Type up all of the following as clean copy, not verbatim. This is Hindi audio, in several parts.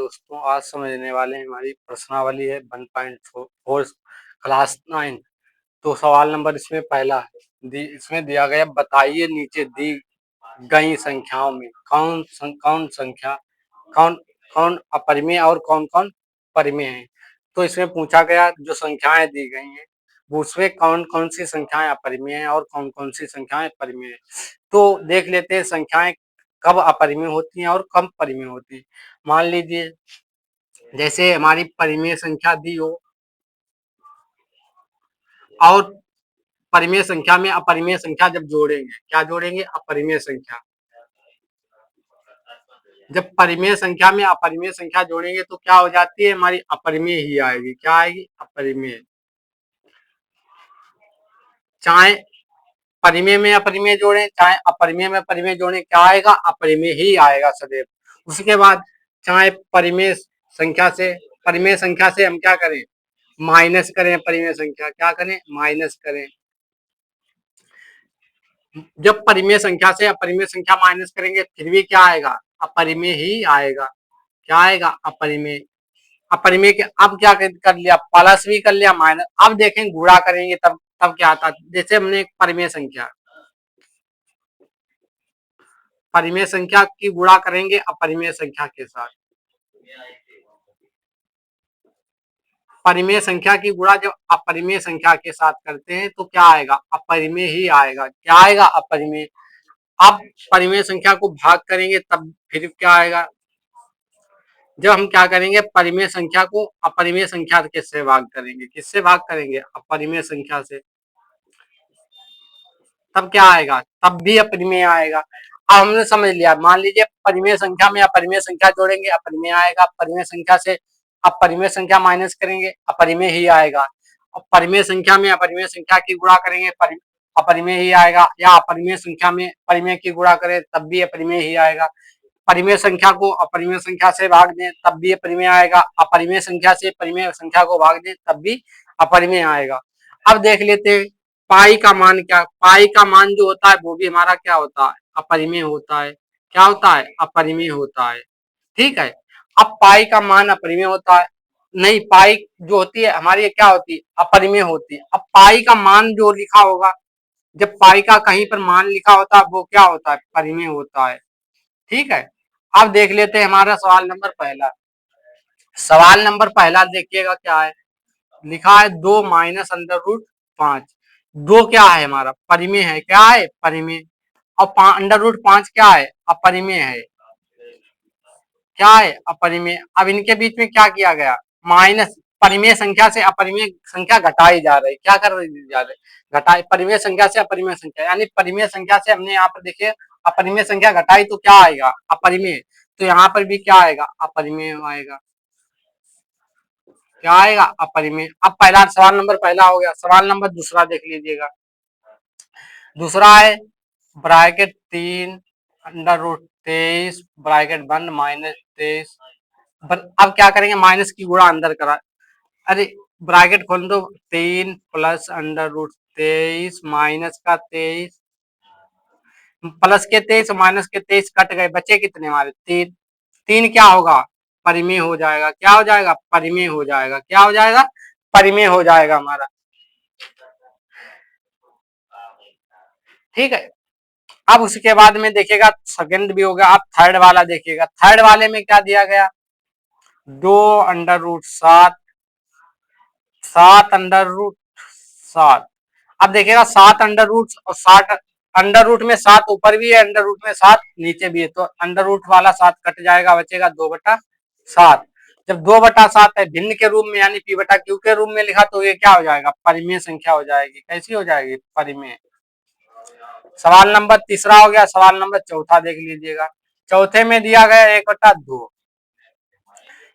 दोस्तों, आज समझने वाले हैं हमारी प्रश्नावली है 1.4 क्लास 9। तो सवाल नंबर इसमें पहला है, इसमें दिया गया बताइए नीचे दी गई संख्याओं में कौन संख्या कौन कौन अपरिमेय और कौन कौन परिमेय है। तो इसमें पूछा गया जो संख्याएं दी गई हैं वो उसमें कौन कौन सी संख्याएं अपरिमेय हैं और कौन कौन सी संख्याएं परिमेय हैं। तो देख लेते हैं संख्याएं कब अपरिमेय होती हैं और कब परिमेय होती हैं। मान लीजिए जैसे हमारी परिमेय संख्या दी हो और परिमेय संख्या में अपरिमेय संख्या जब जोड़ेंगे, क्या जोड़ेंगे? अपरिमेय संख्या। जब परिमेय संख्या में अपरिमेय संख्या जोड़ेंगे तो क्या हो जाती है? हमारी अपरिमेय ही आएगी। क्या आएगी? अपरिमेय। चाहे परिमेय में अपरिमेय जोड़ें चाहे अपरिमेय में परिमेय जोड़ें, क्या आएगा? अपरिमेय ही आएगा सदैव। उसके बाद चाहे परिमेय संख्या से हम क्या करें? माइनस करें परिमेय संख्या। क्या करें? माइनस करें। जब परिमेय संख्या से अपरिमेय संख्या माइनस करेंगे फिर भी क्या आएगा? अपरिमेय ही आएगा। क्या आएगा? अपरिमेय। अपरिमेय के अब क्या कर लिया? प्लस भी कर लिया, माइनस। अब देखें गुणा करेंगे तब तब क्या आता है? जैसे हमने एक परिमेय संख्या की गुणा करेंगे अपरिमेय संख्या के साथ। परिमेय संख्या की गुणा जब अपरिमेय संख्या के साथ करते हैं तो क्या आएगा? अपरिमेय ही आएगा। क्या आएगा? अपरिमेय। अब परिमेय संख्या को भाग करेंगे तब फिर क्या आएगा? जब हम क्या करेंगे? परिमेय संख्या को अपरिमेय संख्या किससे भाग करेंगे? किससे भाग करेंगे? अपरिमेय संख्या से। तब क्या आएगा? तब भी अपरिमेय आएगा। अब हमने समझ लिया। मान लीजिए परिमेय संख्या में अपरिमेय संख्या जोड़ेंगे अपरिमेय आएगा, परिमेय संख्या से अपरिमेय संख्या माइनस करेंगे अपरिमेय ही आएगा। और परिमेय संख्या में अपरिमेय संख्या की गुणा करेंगे अपरिमेय ही आएगा, या अपरिमेय संख्या में परिमेय की गुणा करें तब भी अपरिमेय ही आएगा। परिमेय संख्या को अपरिमेय संख्या से भाग दें तब भी अपरिमेय आएगा। अपरिमेय संख्या से परिमेय संख्या को भाग दें तब भी अपरिमेय आएगा। अब देख लेते हैं पाई का मान क्या? पाई का मान जो होता है वो भी हमारा क्या होता है? अपरिमेय होता है। क्या होता है? अपरिमेय होता है। ठीक है। अब पाई का मान अपरिमेय होता है, नहीं, पाई जो होती है हमारी क्या होती है? अपरिमेय होती है। अब पाई का मान जो लिखा होगा, जब पाई का कहीं पर मान लिखा होता है वो क्या होता है? परिमेय होता है। ठीक है। अब देख लेते हैं हमारा सवाल नंबर पहला। सवाल नंबर पहला देखिएगा क्या है लिखा है? 2 माइनस अंडर रूट 5। 2 क्या है? हमारा परिमेय है। क्या है? परिमेय। और अंडर रूट 5 क्या है? अपरिमेय है। क्या है? अपरिमेय। अब इनके बीच में क्या किया गया? माइनस। परिमेय संख्या से अपरिमेय संख्या घटाई जा रही। क्या कर रही जा रही? घटाई। परिमेय संख्या से अपरिमेय संख्या, यानी परिमेय संख्या से हमने यहाँ पर देखिए अपरिमेय संख्या घटाई तो क्या आएगा? अपरिमेय। तो यहाँ पर भी क्या आएगा? अपरिमेय आएगा। क्या आएगा? अपरिमेय। अब पहला सवाल नंबर पहला हो गया। सवाल नंबर दूसरा देख लीजिएगा। दूसरा है ब्रैकेट 3 अंडर रूट 23 ब्रैकेट बंद माइनस 23। अब क्या करेंगे? माइनस की गुणा अंदर करा। अरे ब्रैकेट खोल दो। 3 प्लस अंडर रूट 23 माइनस का 23, प्लस के 23 माइनस के 23 कट गए, बचे कितने हमारे? 3। 3 क्या होगा? परिमेय हो जाएगा। क्या हो जाएगा? परिमेय हो जाएगा। क्या हो जाएगा? परिमेय हो जाएगा हमारा। ठीक है। अब उसके बाद में देखिएगा सेकंड भी हो गया। अब थर्ड वाला देखिएगा। थर्ड वाले में क्या दिया गया? 2 अंडर रूट 7 7 अंडर रूट 7। अब देखिएगा 7 अंडर रूट और 60 अंडर रूट में 7 ऊपर भी है, अंडर रूट में 7 नीचे भी है, तो अंडर रूट वाला 7 कट जाएगा, बचेगा 2/7। जब 2/7 है भिन्न के रूप में यानी पी बटा क्यू के रूप में लिखा तो ये क्या हो जाएगा? परिमेय संख्या हो जाएगी। कैसी हो जाएगी? परिमेय। सवाल नंबर तीसरा हो गया। सवाल नंबर चौथा देख लीजिएगा। चौथे में दिया गया 1/2,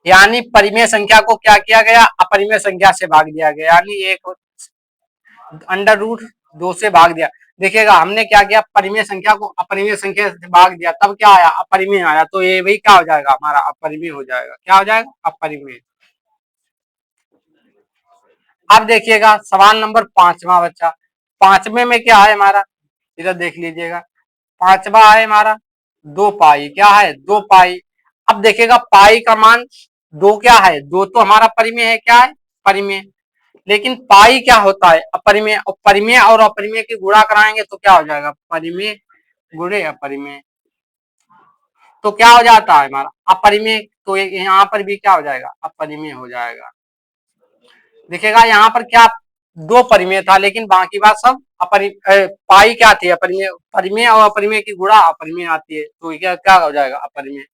यानी परिमेय संख्या को क्या किया गया? अपरिमेय संख्या से भाग दिया गया, यानी एक अंडर रूट 2 से भाग दिया। देखिएगा हमने क्या किया? परिमेय संख्या को अपरिमेय संख्या से भाग दिया तब क्या आया? अपरिमेय आया, तो ये वही क्या हो जाएगा? हमारा अपरिमेय हो जाएगा। क्या हो जाएगा? अपरिमेय। अब देखिएगा सवाल नंबर पांचवा बच्चा। पांचवे में क्या है हमारा? इधर देख लीजिएगा। पांचवा है हमारा 2 पाई। क्या है? 2 पाई। अब देखेगा पाई का मान 2 क्या है, 2 तो हमारा परिमेय है, क्या है, परिमेय। लेकिन पाई क्या होता है, अपरिमेय। और परिमेय और अपरिमेय की गुणा कराएंगे तो क्या हो जाएगा, परिमेय गुणे अपरिमेय। तो क्या हो जाता है हमारा अपरिमेय, तो यहाँ पर भी क्या हो जाएगा, अपरिमेय हो जाएगा। देखिएगा यहाँ पर क्या 2 परिमेय था, लेकिन बाकी बात सब पाई क्या थी, अपरिमेय। परिमेय और अपरिमेय की गुणा अपरिमेय आती है, तो क्या क्या हो जाएगा, अपरिमेय।